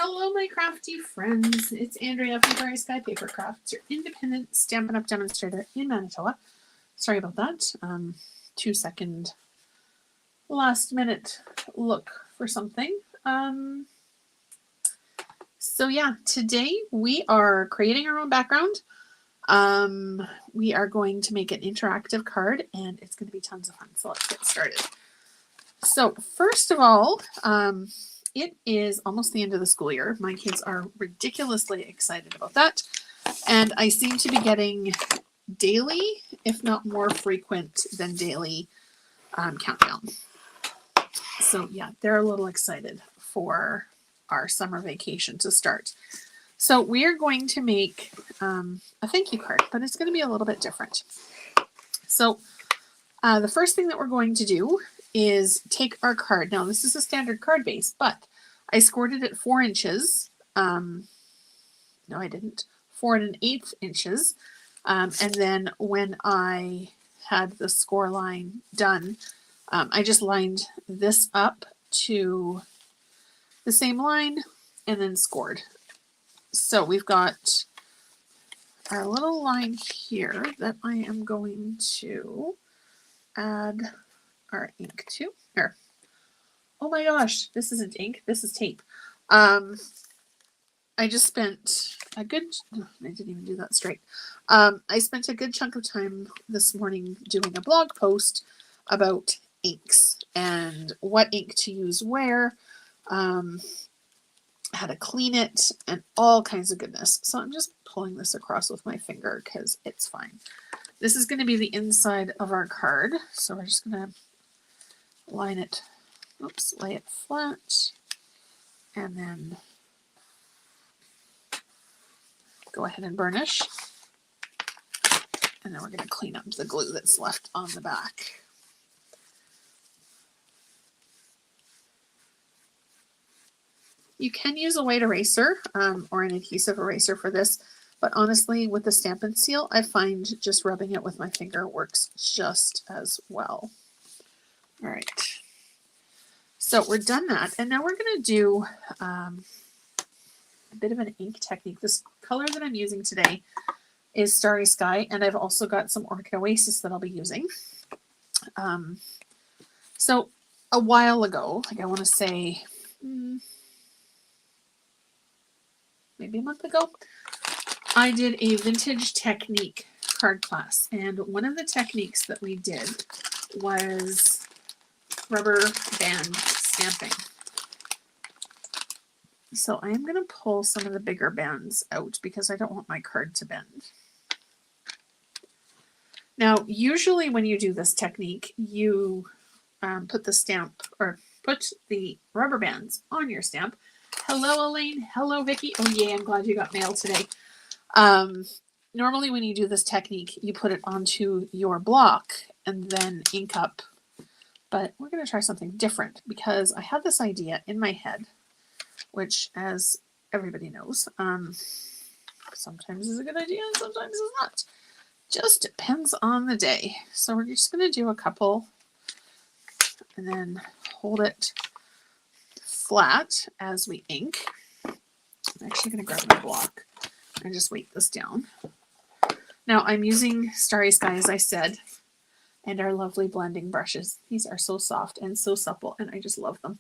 Hello, my crafty friends. It's Andrea from Starry Sky Paper Crafts, your independent Stampin' Up! Demonstrator in Manitoba. Sorry about that. 2-second last minute look for something. So yeah, today we are creating our own background. We are going to make an interactive card and it's going to be tons of fun. So let's get started. So first of all, it is almost the end of the school year. My kids are ridiculously excited about that. And I seem to be getting daily, if not more frequent than daily, countdown. So yeah, they're a little excited for our summer vacation to start. So we are going to make a thank you card, but it's going to be a little bit different. So the first thing that we're going to do is take our card. Now this is a standard card base, but I scored it at 4 inches. No, I didn't. 4 1/8 inches. And then when I had the score line done, I just lined this up to the same line and then scored. So we've got our little line here that I am going to add our ink to. Here. Oh my gosh, this isn't ink, this is tape. I just spent a good, I didn't even do that straight. I spent a good chunk of time this morning doing a blog post about inks and what ink to use where, how to clean it, and all kinds of goodness. So I'm just pulling this across with my finger because it's fine. This is going to be the inside of our card. So we're just going to line it, oops, lay it flat, and then go ahead and burnish. And then we're going to clean up the glue that's left on the back. You can use a white eraser or an adhesive eraser for this, but honestly, with the Stampin' Seal, I find just rubbing it with my finger works just as well. All right, so we're done that, and now we're going to do a bit of an ink technique. This color that I'm using today is Starry Sky, and I've also got some Orchid Oasis that I'll be using. So a while ago, like I want to say, maybe a month ago, I did a vintage technique card class, and one of the techniques that we did was rubber band stamping. So I am going to pull some of the bigger bands out because I don't want my card to bend. Now, usually when you do this technique, you put the stamp or put the rubber bands on your stamp. Hello, Elaine. Hello, Vicky. Oh, yeah, I'm glad you got mail today. Normally when you do this technique, you put it onto your block and then ink up. But we're going to try something different because I had this idea in my head, which, as everybody knows, sometimes is a good idea and sometimes it's not. Just depends on the day. So we're just going to do a couple and then hold it flat as we ink. I'm actually going to grab my block and just weight this down. Now I'm using Starry Sky, as I said, and our lovely blending brushes. These are so soft and so supple, and I just love them.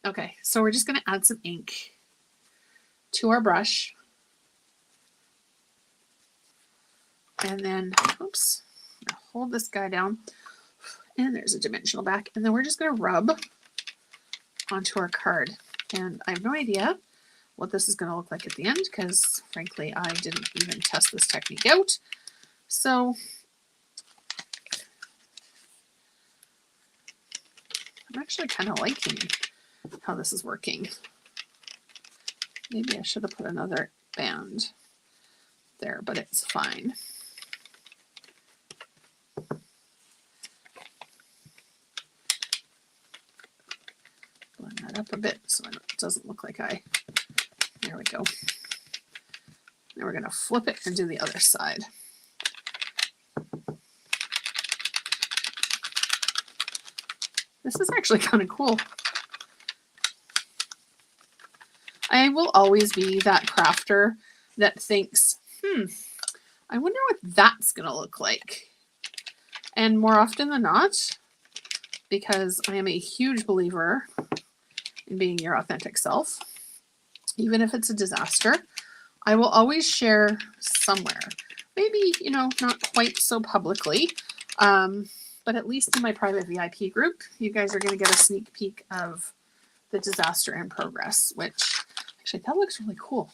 Okay, so we're just going to add some ink to our brush. And then, oops, hold this guy down. And there's a dimensional back. And then we're just going to rub onto our card. And I have no idea what this is going to look like at the end because, frankly, I didn't even test this technique out. So I'm actually kind of liking how this is working. Maybe I should have put another band there, but it's fine. Blend that up a bit so it doesn't look like there we go. Now we're going to flip it and do the other side. This is actually kind of cool. I will always be that crafter that thinks, I wonder what that's going to look like. And more often than not, because I am a huge believer in being your authentic self, even if it's a disaster, I will always share somewhere. Maybe, you know, not quite so publicly, but at least in my private VIP group, you guys are going to get a sneak peek of the disaster in progress, which actually that looks really cool.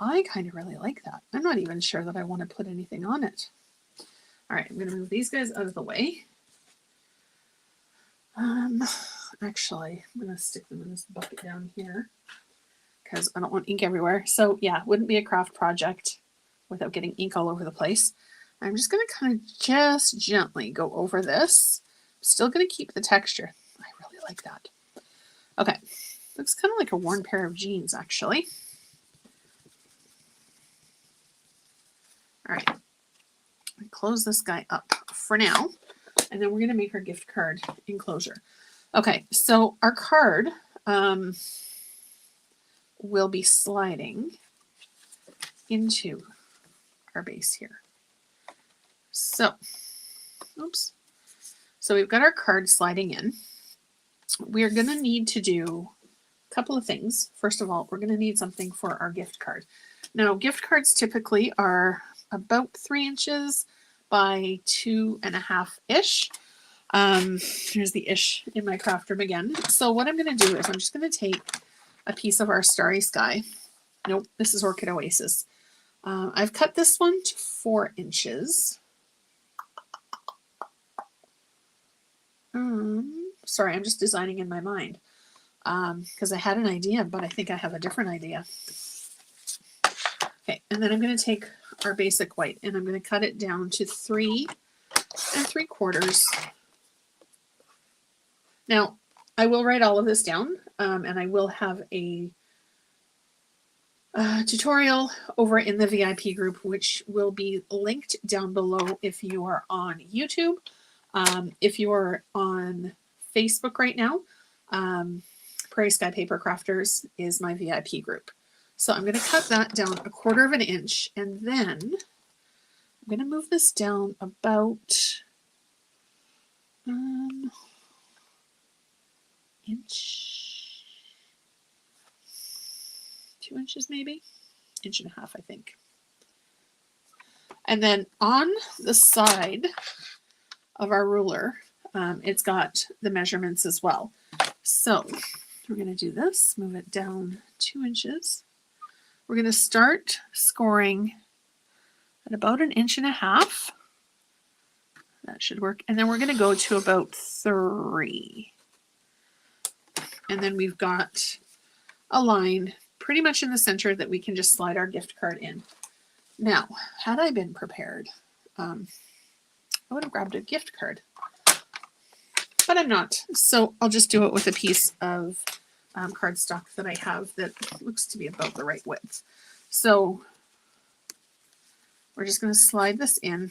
I kind of really like that. I'm not even sure that I want to put anything on it. All right, I'm going to move these guys out of the way. Actually, I'm going to stick them in this bucket down here because I don't want ink everywhere. So yeah, wouldn't be a craft project without getting ink all over the place. I'm just going to kind of just gently go over this. I'm still going to keep the texture. I really like that. Okay, looks kind of like a worn pair of jeans, actually. All right, close this guy up for now, and then we're going to make our gift card enclosure. Okay, so our card will be sliding into our base here. So, oops. So we've got our card sliding in. We're going to need to do a couple of things. First of all, we're going to need something for our gift card. Now, gift cards typically are about 3 inches by 2.5-ish. Here's the ish in my craft room again. So what I'm going to do is I'm just going to take a piece of our Starry Sky. Nope, this is Orchid Oasis. I've cut this one to 4 inches. Sorry, I'm just designing in my mind because I had an idea, but I think I have a different idea. Okay, and then I'm going to take our basic white and I'm going to cut it down to 3 3/4. Now, I will write all of this down and I will have a tutorial over in the VIP group, which will be linked down below if you are on YouTube. If you are on Facebook right now, Prairie Sky Paper Crafters is my VIP group. So I'm going to cut that down 1/4 inch, and then I'm going to move this down about inch, 2 inches maybe, 1.5 inches, I think. And then on the side of our ruler, it's got the measurements as well. So we're going to do this, move it down 2 inches. We're going to start scoring at about 1.5 inches. That should work. And then we're going to go to about 3. And then we've got a line pretty much in the center that we can just slide our gift card in. Now, had I been prepared, I would have grabbed a gift card. But I'm not. So I'll just do it with a piece of cardstock that I have that looks to be about the right width. So we're just going to slide this in.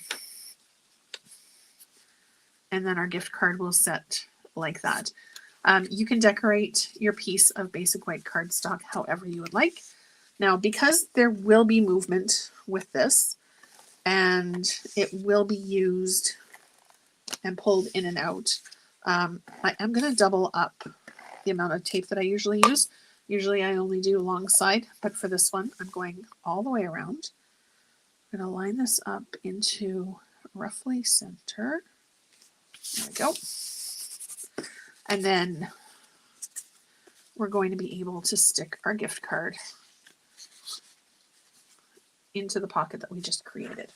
And then our gift card will set like that. You can decorate your piece of basic white cardstock however you would like. Now, because there will be movement with this, and it will be used and pulled in and out, I am going to double up the amount of tape that I usually use. Usually I only do long side, but for this one, I'm going all the way around. I'm going to line this up into roughly center. There we go. And then we're going to be able to stick our gift card into the pocket that we just created.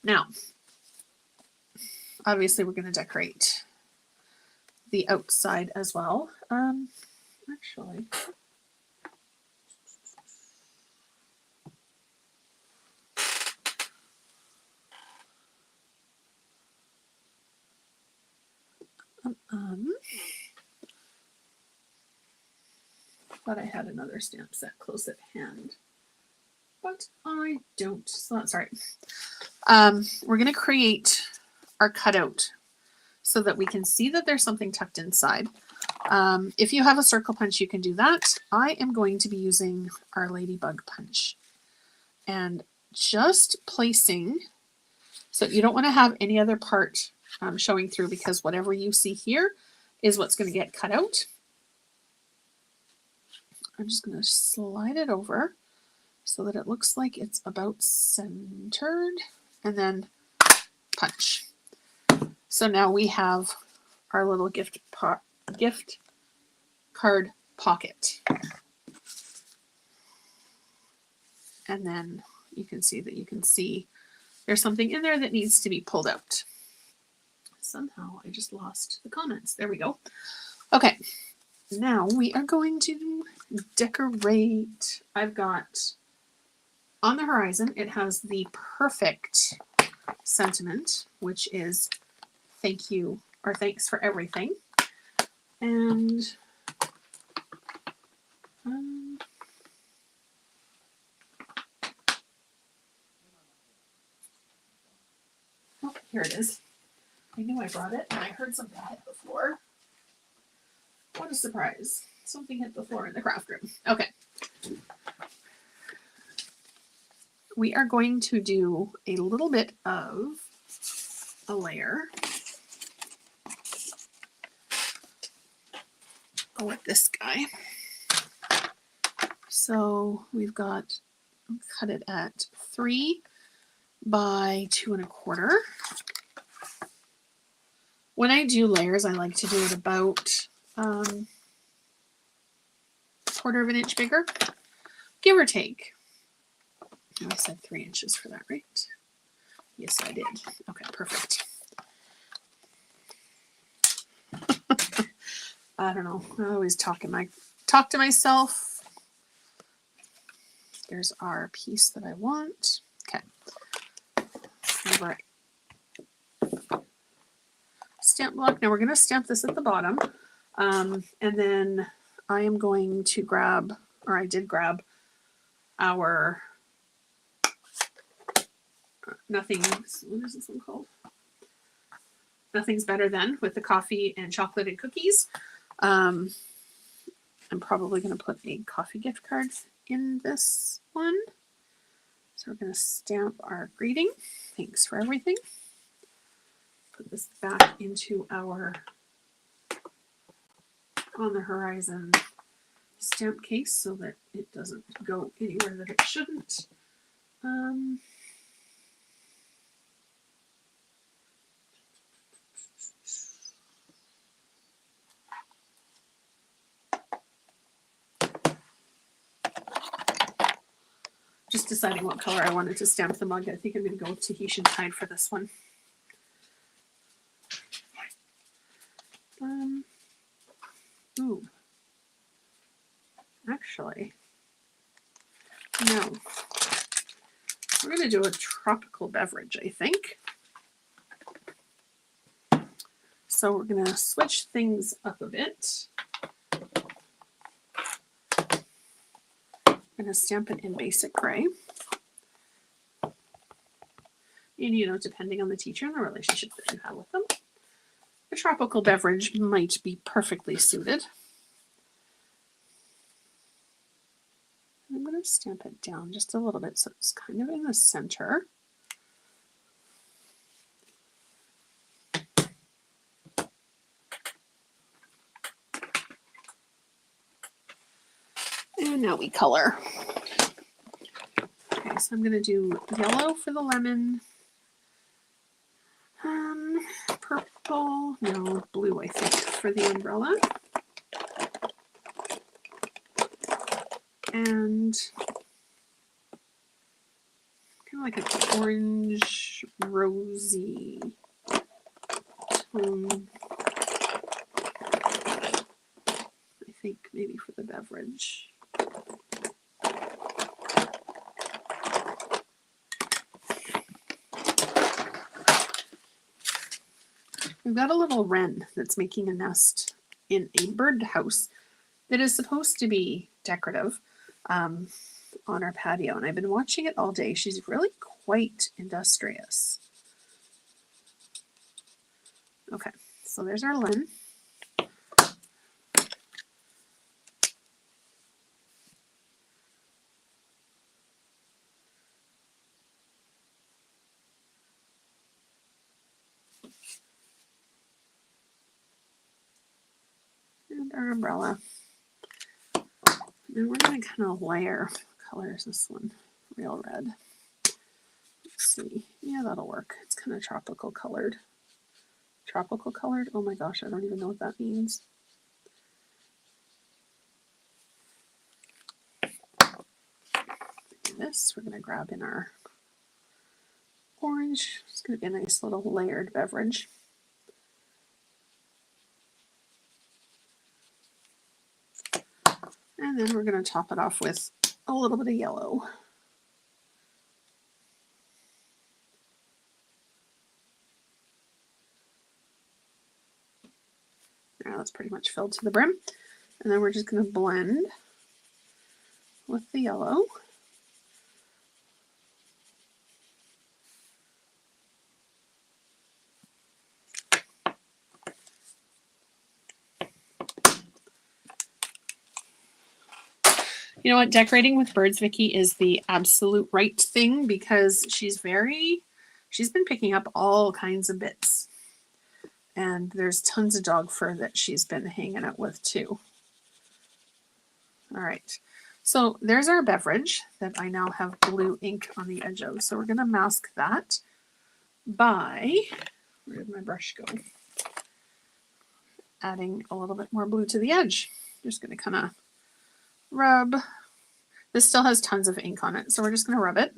Now, obviously we're going to decorate the outside as well. Actually, thought I had another stamp set close at hand, but I don't, so that's all right. We're going to create our cutout so that we can see that there's something tucked inside. If you have a circle punch, you can do that. I am going to be using our ladybug punch. And just placing, so you don't want to have any other part showing through, because whatever you see here is what's going to get cut out. I'm just going to slide it over so that it looks like it's about centered, and then punch. So now we have our little gift card pocket. And then you can see there's something in there that needs to be pulled out. Somehow I just lost the comments. There we go. Okay, now we are going to decorate. I've got on the horizon, it has the perfect sentiment, which is thank you, or thanks for everything. And oh, here it is. I knew I brought it, and I heard something hit the floor. What a surprise. Something hit the floor in the craft room. Okay. We are going to do a little bit of a layer. Go with this guy. So we've got, cut it at 3 by 2 1/4. When I do layers, I like to do it about 1/4 of an inch bigger, give or take. I said 3 inches for that, right? Yes, I did. Okay, perfect. I don't know. I always talk to myself. There's our piece that I want. Okay. All right. Stamp block. Now we're going to stamp this at the bottom. And then I am going to grab, or I did grab, our Nothing's, what is this one called? Nothing's Better Than, with the coffee and chocolate and cookies. I'm probably going to put a coffee gift card in this one. So we're going to stamp our greeting. Thanks for everything. Put this back into our On the Horizon stamp case so that it doesn't go anywhere that it shouldn't. Just deciding what color I wanted to stamp the mug. I think I'm going to go with Tahitian Tide for this one. Ooh. Actually, no. We're going to do a tropical beverage, I think. So we're going to switch things up a bit. I'm going to stamp it in basic gray. And, you know, depending on the teacher and the relationship that you have with them, a tropical beverage might be perfectly suited. I'm going to stamp it down just a little bit so it's kind of in the center. And now we color. Okay, so I'm going to do yellow for the lemon. Purple, no, blue, I think, for the umbrella. And kind of like an orange, rosy tone. I think maybe for the beverage. We've got a little wren that's making a nest in a birdhouse that is supposed to be decorative on our patio, and I've been watching it all day. She's really quite industrious. Okay, so there's our lemon. and our umbrella. And we're going to kind of layer. What color is this one? Real red. Let's see. Yeah, that'll work. It's kind of tropical colored. Tropical colored? Oh my gosh, I don't even know what that means. This, we're going to grab in our orange. It's going to be a nice little layered beverage. And then we're going to top it off with a little bit of yellow. Now that's pretty much filled to the brim. And then we're just going to blend with the yellow. You know what? Decorating with birds, Vicky, is the absolute right thing because she's been picking up all kinds of bits. And there's tons of dog fur that she's been hanging out with too. All right. So there's our beverage that I now have blue ink on the edge of. So we're going to mask that by, where did my brush go? Adding a little bit more blue to the edge. Just going to kind of rub. This still has tons of ink on it, so we're just going to rub it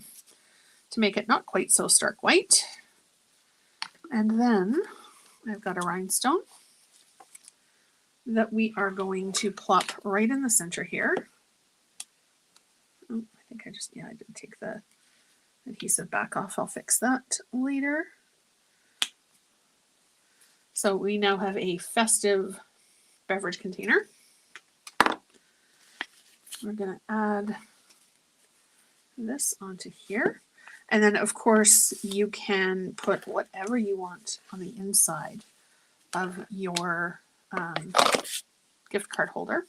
to make it not quite so stark white. And then I've got a rhinestone that we are going to plop right in the center here. Oh, I think I did take the adhesive back off. I'll fix that later. So we now have a festive beverage container. We're going to add this onto here. And then, of course, you can put whatever you want on the inside of your gift card holder.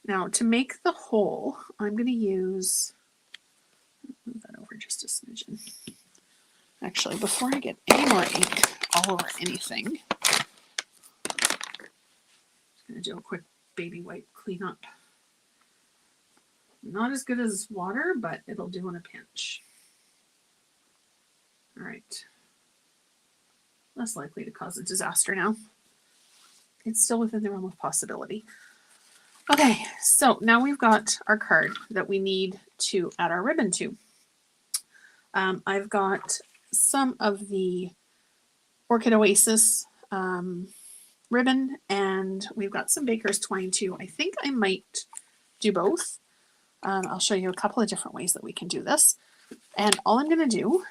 Now, to make the hole, I'm going to use, move that over just a smidgen. Actually, before I get any more ink all over anything, I'm going to do a quick baby wipe cleanup. Not as good as water, but it'll do in a pinch. All right. Less likely to cause a disaster now. It's still within the realm of possibility. Okay, so now we've got our card that we need to add our ribbon to. I've got some of the Orchid Oasis ribbon, and we've got some Baker's Twine too. I think I might do both. I'll show you a couple of different ways that we can do this. And all I'm going to do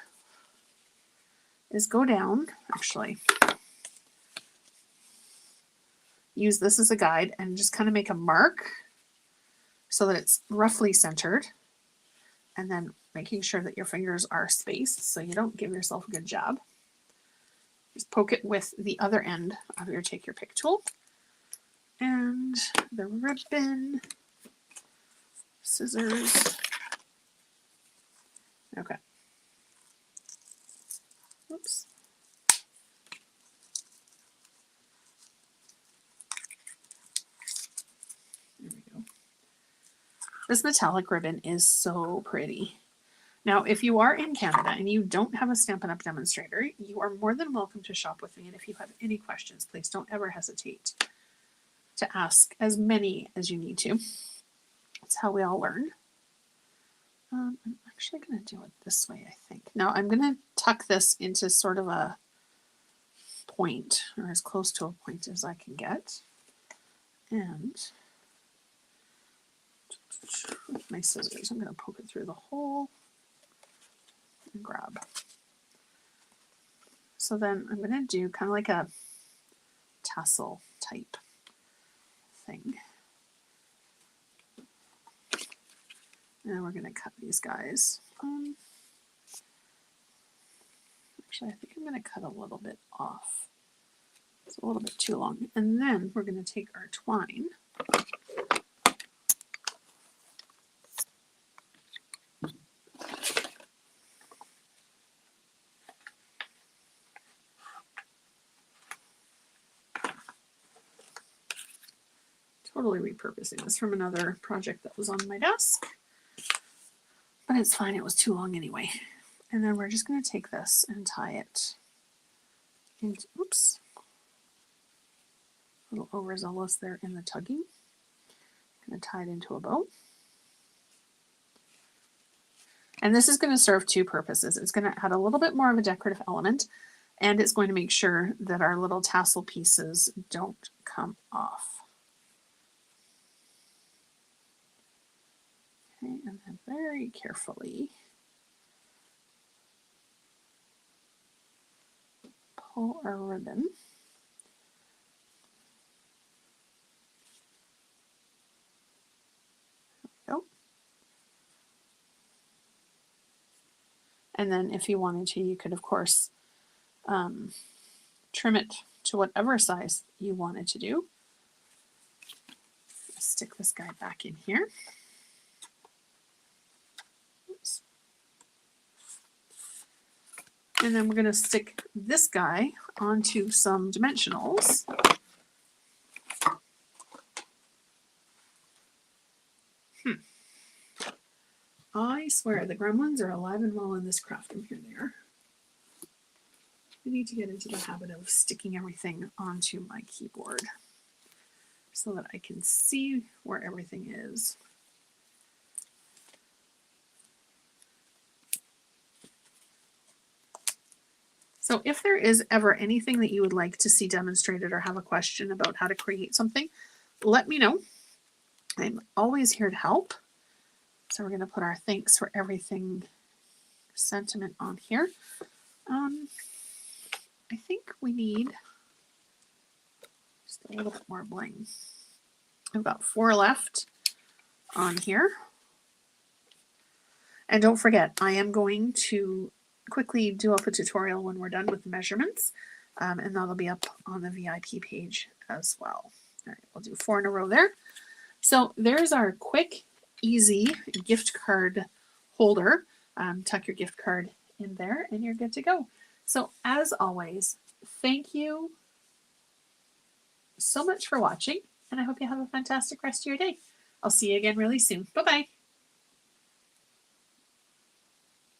is go down, actually, use this as a guide and just kind of make a mark so that it's roughly centered, and then making sure that your fingers are spaced so you don't give yourself a good jab. Just poke it with the other end of your Take Your Pick tool. And the ribbon, scissors. Okay. Oops. There we go. This metallic ribbon is so pretty. Now, if you are in Canada and you don't have a Stampin' Up! Demonstrator, you are more than welcome to shop with me. And if you have any questions, please don't ever hesitate to ask as many as you need to. That's how we all learn. I'm actually going to do it this way, I think. Now, I'm going to tuck this into sort of a point, or as close to a point as I can get. And with my scissors, I'm going to poke it through the hole and grab. So then I'm going to do kind of like a tassel type thing. And we're going to cut these guys. Actually, I think I'm going to cut a little bit off. It's a little bit too long. And then we're going to take our twine. Totally repurposing this from another project that was on my desk. But it's fine, it was too long anyway. And then we're just going to take this and tie it into, oops, a little overzealous there in the tugging. I'm going to tie it into a bow. And this is going to serve two purposes. It's going to add a little bit more of a decorative element, and it's going to make sure that our little tassel pieces don't come off. Okay, and then very carefully pull our ribbon. There we go. And then if you wanted to, you could, of course, trim it to whatever size you wanted to do. Stick this guy back in here. Oops. And then we're going to stick this guy onto some dimensionals. I swear the gremlins are alive and well in this craft room. Here they are. I need to get into the habit of sticking everything onto my keyboard so that I can see where everything is. So if there is ever anything that you would like to see demonstrated or have a question about how to create something, let me know. I'm always here to help. So we're going to put our thanks for everything sentiment on here. I think we need just a little bit more bling. I've got 4 left on here. And don't forget, I am going to quickly do up a tutorial when we're done with the measurements, and that'll be up on the VIP page as well. All right, we'll do 4 in a row there. So there's our quick, easy gift card holder. Tuck your gift card in there and you're good to go. So as always, thank you so much for watching, and I hope you have a fantastic rest of your day. I'll see you again really soon. Bye-bye.